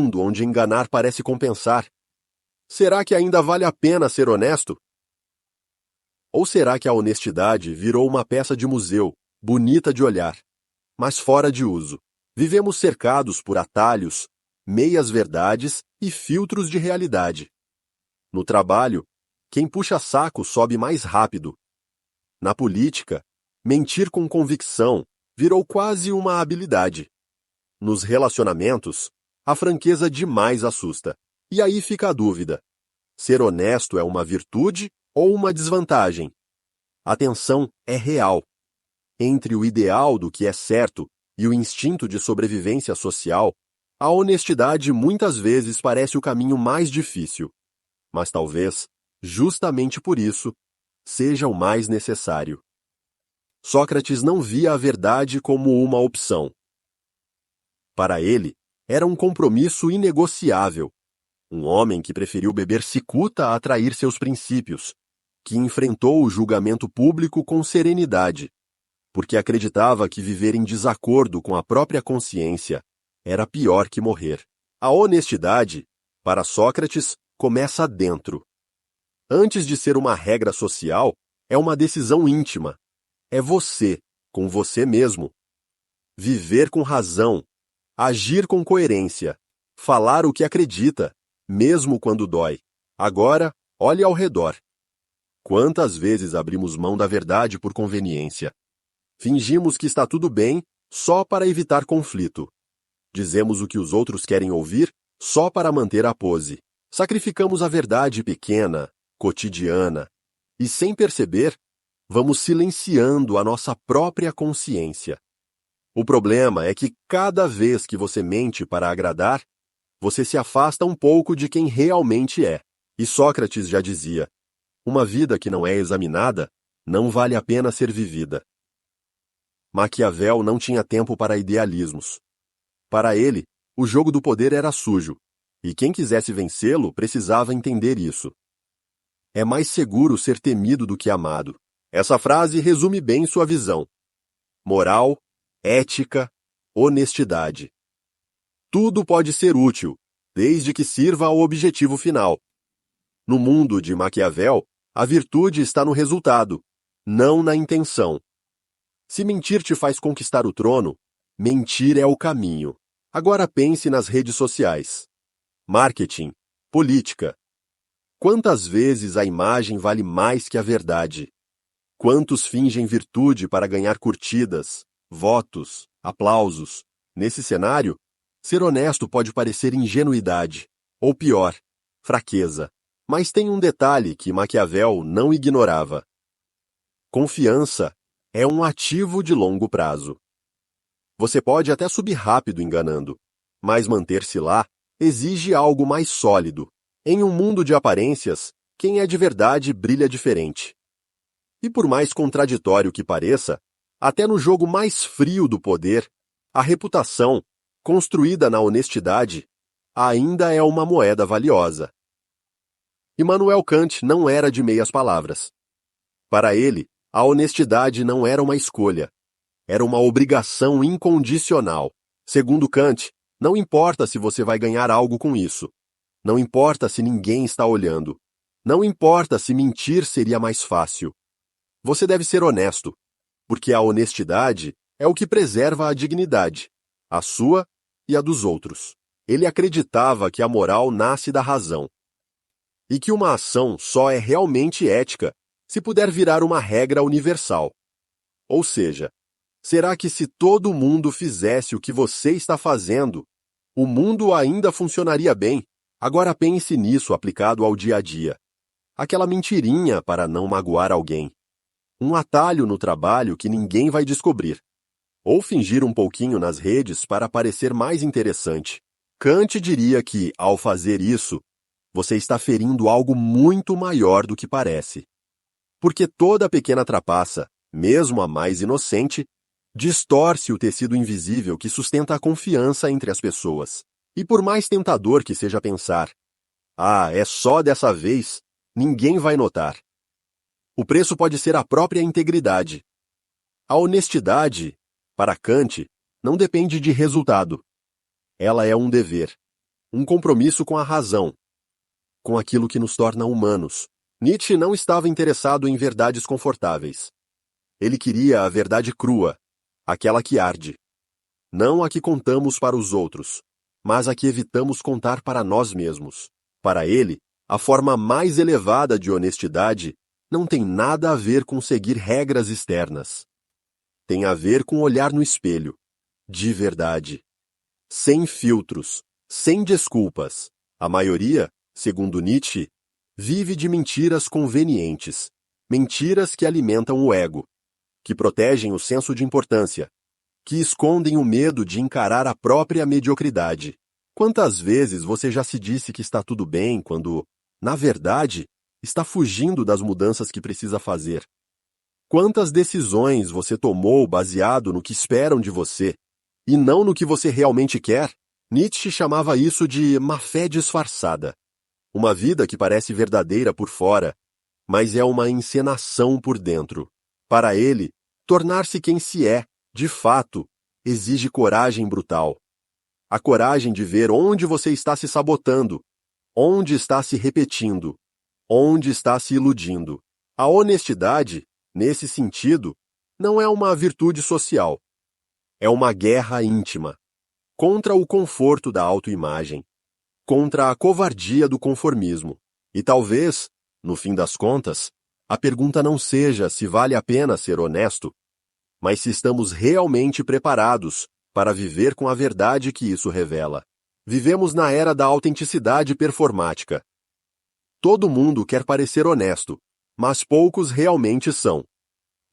mundo onde enganar parece compensar, será que ainda vale a pena ser honesto? Ou será que a honestidade virou uma peça de museu, bonita de olhar, mas fora de uso? Vivemos cercados por atalhos, meias-verdades e filtros de realidade. No trabalho, quem puxa saco sobe mais rápido. Na política, mentir com convicção virou quase uma habilidade. Nos relacionamentos, a franqueza demais assusta. E aí fica a dúvida: ser honesto é uma virtude ou uma desvantagem? A tensão é real. Entre o ideal do que é certo e o instinto de sobrevivência social, a honestidade muitas vezes parece o caminho mais difícil. Mas talvez, justamente por isso, seja o mais necessário. Sócrates não via a verdade como uma opção. Para ele, era um compromisso inegociável. Um homem que preferiu beber cicuta a trair seus princípios, que enfrentou o julgamento público com serenidade, porque acreditava que viver em desacordo com a própria consciência era pior que morrer. A honestidade, para Sócrates, começa dentro. Antes de ser uma regra social, é uma decisão íntima. É você, com você mesmo. Viver com razão, agir com coerência, falar o que acredita, mesmo quando dói. Agora, olhe ao redor. Quantas vezes abrimos mão da verdade por conveniência? Fingimos que está tudo bem só para evitar conflito. Dizemos o que os outros querem ouvir só para manter a pose. Sacrificamos a verdade pequena, cotidiana, e sem perceber, vamos silenciando a nossa própria consciência. O problema é que cada vez que você mente para agradar, você se afasta um pouco de quem realmente é. E Sócrates já dizia: uma vida que não é examinada não vale a pena ser vivida. Maquiavel não tinha tempo para idealismos. Para ele, o jogo do poder era sujo, e quem quisesse vencê-lo precisava entender isso. É mais seguro ser temido do que amado. Essa frase resume bem sua visão. Moral, ética, honestidade. Tudo pode ser útil, desde que sirva ao objetivo final. No mundo de Maquiavel, a virtude está no resultado, não na intenção. Se mentir te faz conquistar o trono, mentir é o caminho. Agora pense nas redes sociais. Marketing, política. Quantas vezes a imagem vale mais que a verdade? Quantos fingem virtude para ganhar curtidas, votos, aplausos? Nesse cenário, ser honesto pode parecer ingenuidade, ou pior, fraqueza. Mas tem um detalhe que Maquiavel não ignorava. Confiança é um ativo de longo prazo. Você pode até subir rápido enganando, mas manter-se lá exige algo mais sólido. Em um mundo de aparências, quem é de verdade brilha diferente. E por mais contraditório que pareça, até no jogo mais frio do poder, a reputação, construída na honestidade, ainda é uma moeda valiosa. Immanuel Kant não era de meias palavras. Para ele, a honestidade não era uma escolha, era uma obrigação incondicional. Segundo Kant, não importa se você vai ganhar algo com isso. Não importa se ninguém está olhando. Não importa se mentir seria mais fácil. Você deve ser honesto, porque a honestidade é o que preserva a dignidade, a sua e a dos outros. Ele acreditava que a moral nasce da razão, e que uma ação só é realmente ética se puder virar uma regra universal. Ou seja, será que se todo mundo fizesse o que você está fazendo, o mundo ainda funcionaria bem? Agora pense nisso aplicado ao dia a dia. Aquela mentirinha para não magoar alguém. Um atalho no trabalho que ninguém vai descobrir. Ou fingir um pouquinho nas redes para parecer mais interessante. Kant diria que, ao fazer isso, você está ferindo algo muito maior do que parece. Porque toda pequena trapaça, mesmo a mais inocente, distorce o tecido invisível que sustenta a confiança entre as pessoas. E por mais tentador que seja pensar, é só dessa vez, ninguém vai notar. O preço pode ser a própria integridade. A honestidade, para Kant, não depende de resultado. Ela é um dever. um compromisso com a razão, com aquilo que nos torna humanos. Nietzsche não estava interessado em verdades confortáveis. Ele queria a verdade crua, aquela que arde. Não a que contamos para os outros, mas a que evitamos contar para nós mesmos. Para ele, a forma mais elevada de honestidade não tem nada a ver com seguir regras externas. Tem a ver com olhar no espelho, de verdade. Sem filtros, sem desculpas. A maioria, segundo Nietzsche, vive de mentiras convenientes, mentiras que alimentam o ego, que protegem o senso de importância, que escondem o medo de encarar a própria mediocridade. Quantas vezes você já se disse que está tudo bem quando, na verdade, está fugindo das mudanças que precisa fazer? Quantas decisões você tomou baseado no que esperam de você e não no que você realmente quer? Nietzsche chamava isso de má-fé disfarçada. Uma vida que parece verdadeira por fora, mas é uma encenação por dentro. Para ele, tornar-se quem se é, de fato, exige coragem brutal. A coragem de ver onde você está se sabotando, onde está se repetindo, onde está se iludindo. A honestidade, nesse sentido, não é uma virtude social. É uma guerra íntima, contra o conforto da autoimagem, contra a covardia do conformismo. E talvez, no fim das contas, a pergunta não seja se vale a pena ser honesto, mas se estamos realmente preparados para viver com a verdade que isso revela. Vivemos na era da autenticidade performática. Todo mundo quer parecer honesto, mas poucos realmente são.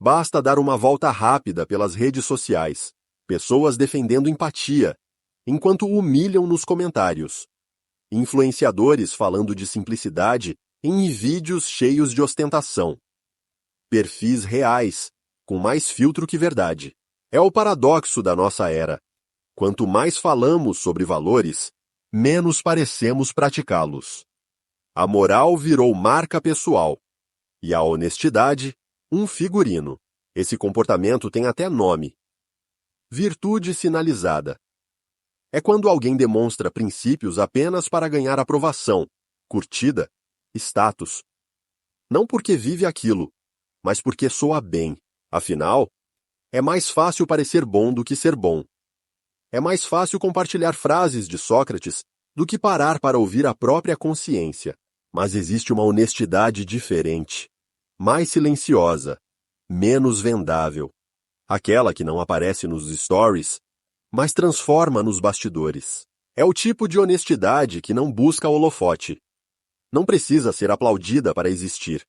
Basta dar uma volta rápida pelas redes sociais. Pessoas defendendo empatia, enquanto humilham nos comentários. Influenciadores falando de simplicidade em vídeos cheios de ostentação. Perfis reais, com mais filtro que verdade. É o paradoxo da nossa era. Quanto mais falamos sobre valores, menos parecemos praticá-los. A moral virou marca pessoal. E a honestidade, um figurino. Esse comportamento tem até nome. Virtude sinalizada. É quando alguém demonstra princípios apenas para ganhar aprovação, curtida, status. Não porque vive aquilo, mas porque soa bem. Afinal, é mais fácil parecer bom do que ser bom. É mais fácil compartilhar frases de Sócrates do que parar para ouvir a própria consciência. Mas existe uma honestidade diferente, mais silenciosa, menos vendável. Aquela que não aparece nos stories, mas transforma nos bastidores. É o tipo de honestidade que não busca holofote. Não precisa ser aplaudida para existir,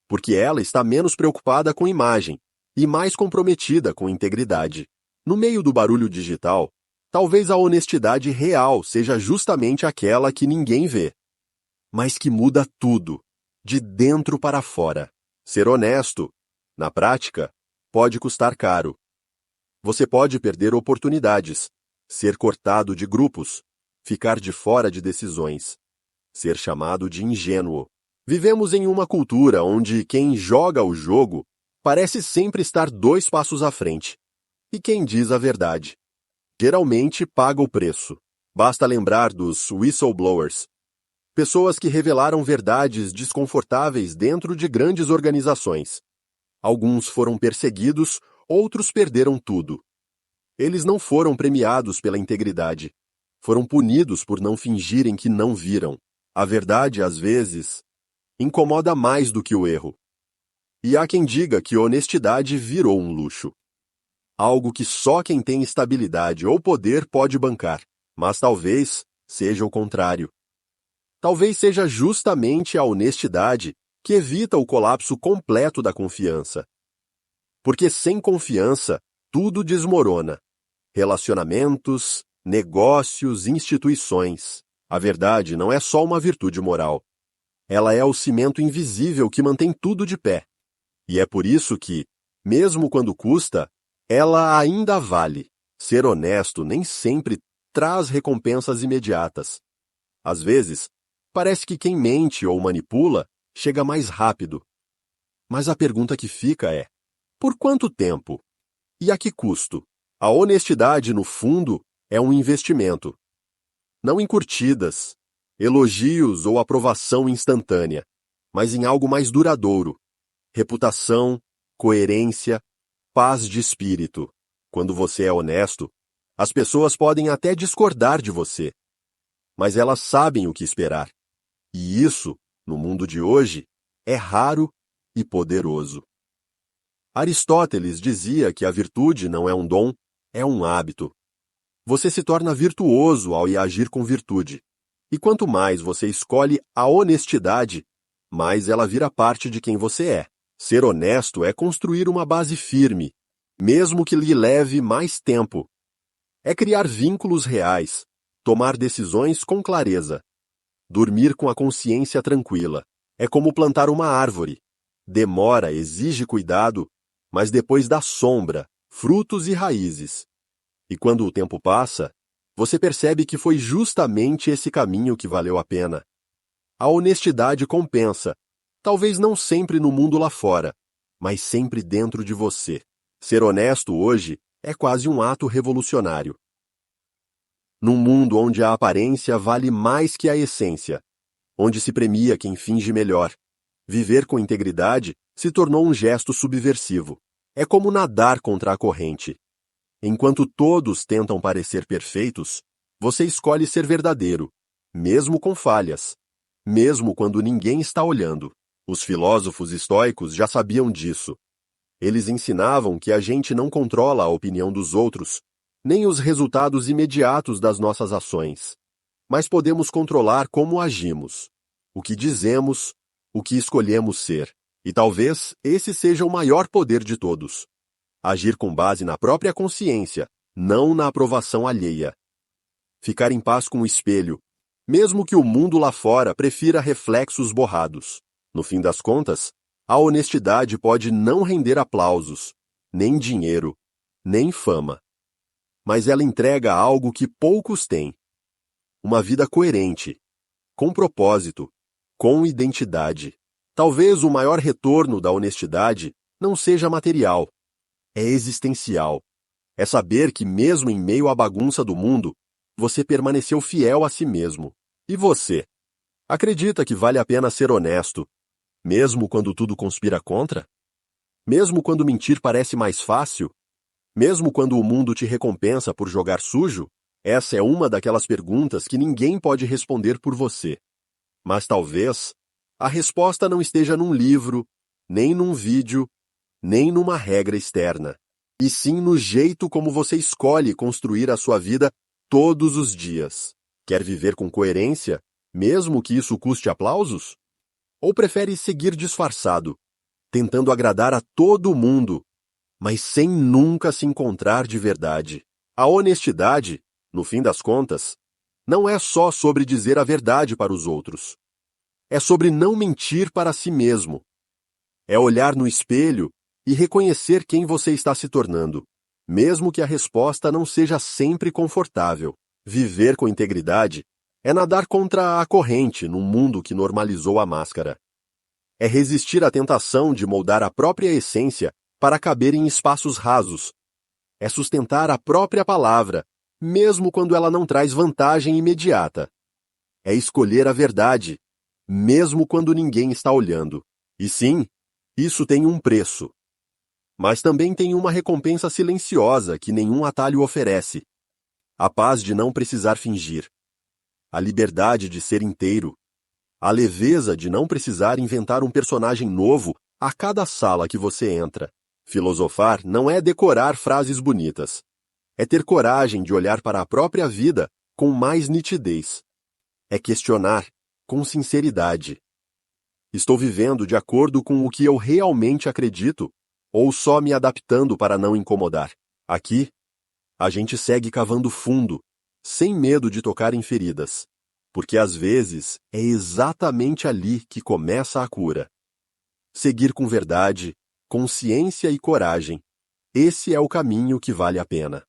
porque ela está menos preocupada com imagem e mais comprometida com integridade. No meio do barulho digital, talvez a honestidade real seja justamente aquela que ninguém vê, mas que muda tudo, de dentro para fora. Ser honesto, na prática, pode custar caro. Você pode perder oportunidades, ser cortado de grupos, ficar de fora de decisões, ser chamado de ingênuo. Vivemos em uma cultura onde quem joga o jogo parece sempre estar 2 passos à frente, e quem diz a verdade geralmente paga o preço. Basta lembrar dos whistleblowers, pessoas que revelaram verdades desconfortáveis dentro de grandes organizações. Alguns foram perseguidos, outros perderam tudo. Eles não foram premiados pela integridade. Foram punidos por não fingirem que não viram. A verdade, às vezes, incomoda mais do que o erro. E há quem diga que honestidade virou um luxo. Algo que só quem tem estabilidade ou poder pode bancar. Mas talvez seja o contrário. Talvez seja justamente a honestidade que evita o colapso completo da confiança. Porque sem confiança, tudo desmorona. Relacionamentos, negócios, instituições. A verdade não é só uma virtude moral. Ela é o cimento invisível que mantém tudo de pé. E é por isso que, mesmo quando custa, ela ainda vale. Ser honesto nem sempre traz recompensas imediatas. Às vezes, parece que quem mente ou manipula chega mais rápido. Mas a pergunta que fica é: por quanto tempo? E a que custo? A honestidade, no fundo, é um investimento. não em curtidas, elogios ou aprovação instantânea, mas em algo mais duradouro: reputação, coerência, paz de espírito. Quando você é honesto, as pessoas podem até discordar de você, mas elas sabem o que esperar. E isso, no mundo de hoje, é raro e poderoso. Aristóteles dizia que a virtude não é um dom, é um hábito. Você se torna virtuoso ao agir com virtude. E quanto mais você escolhe a honestidade, mais ela vira parte de quem você é. Ser honesto é construir uma base firme, mesmo que lhe leve mais tempo. É criar vínculos reais, tomar decisões com clareza. Dormir com a consciência tranquila. É como plantar uma árvore. Demora, exige cuidado, mas depois dá sombra, frutos e raízes. E quando o tempo passa, você percebe que foi justamente esse caminho que valeu a pena. A honestidade compensa, talvez não sempre no mundo lá fora, mas sempre dentro de você. Ser honesto hoje é quase um ato revolucionário. Num mundo onde a aparência vale mais que a essência, onde se premia quem finge melhor, viver com integridade se tornou um gesto subversivo. É como nadar contra a corrente. Enquanto todos tentam parecer perfeitos, você escolhe ser verdadeiro, mesmo com falhas, mesmo quando ninguém está olhando. Os filósofos estoicos já sabiam disso. Eles ensinavam que a gente não controla a opinião dos outros, nem os resultados imediatos das nossas ações, mas podemos controlar como agimos, o que dizemos, o que escolhemos ser. E talvez esse seja o maior poder de todos. Agir com base na própria consciência, não na aprovação alheia. Ficar em paz com o espelho, mesmo que o mundo lá fora prefira reflexos borrados. No fim das contas, a honestidade pode não render aplausos, nem dinheiro, nem fama. Mas ela entrega algo que poucos têm: uma vida coerente, com propósito, com identidade. Talvez o maior retorno da honestidade não seja material, é existencial. É saber que, mesmo em meio à bagunça do mundo, você permaneceu fiel a si mesmo. E você? Acredita que vale a pena ser honesto, mesmo quando tudo conspira contra? Mesmo quando mentir parece mais fácil? Mesmo quando o mundo te recompensa por jogar sujo? Essa é uma daquelas perguntas que ninguém pode responder por você. Mas talvez a resposta não esteja num livro, nem num vídeo, nem numa regra externa, e sim no jeito como você escolhe construir a sua vida todos os dias. Quer viver com coerência, mesmo que isso custe aplausos? Ou prefere seguir disfarçado, tentando agradar a todo mundo, mas sem nunca se encontrar de verdade? A honestidade, no fim das contas, não é só sobre dizer a verdade para os outros. É sobre não mentir para si mesmo. É olhar no espelho e reconhecer quem você está se tornando, mesmo que a resposta não seja sempre confortável. Viver com integridade é nadar contra a corrente num mundo que normalizou a máscara. É resistir à tentação de moldar a própria essência para caber em espaços rasos. É sustentar a própria palavra, mesmo quando ela não traz vantagem imediata. É escolher a verdade, mesmo quando ninguém está olhando. E sim, isso tem um preço. Mas também tem uma recompensa silenciosa que nenhum atalho oferece: a paz de não precisar fingir, a liberdade de ser inteiro, a leveza de não precisar inventar um personagem novo a cada sala que você entra. Filosofar não é decorar frases bonitas. É ter coragem de olhar para a própria vida com mais nitidez. É questionar com sinceridade: estou vivendo de acordo com o que eu realmente acredito, ou só me adaptando para não incomodar? Aqui, a gente segue cavando fundo, sem medo de tocar em feridas, porque às vezes é exatamente ali que começa a cura. Seguir com verdade, consciência e coragem, esse é o caminho que vale a pena.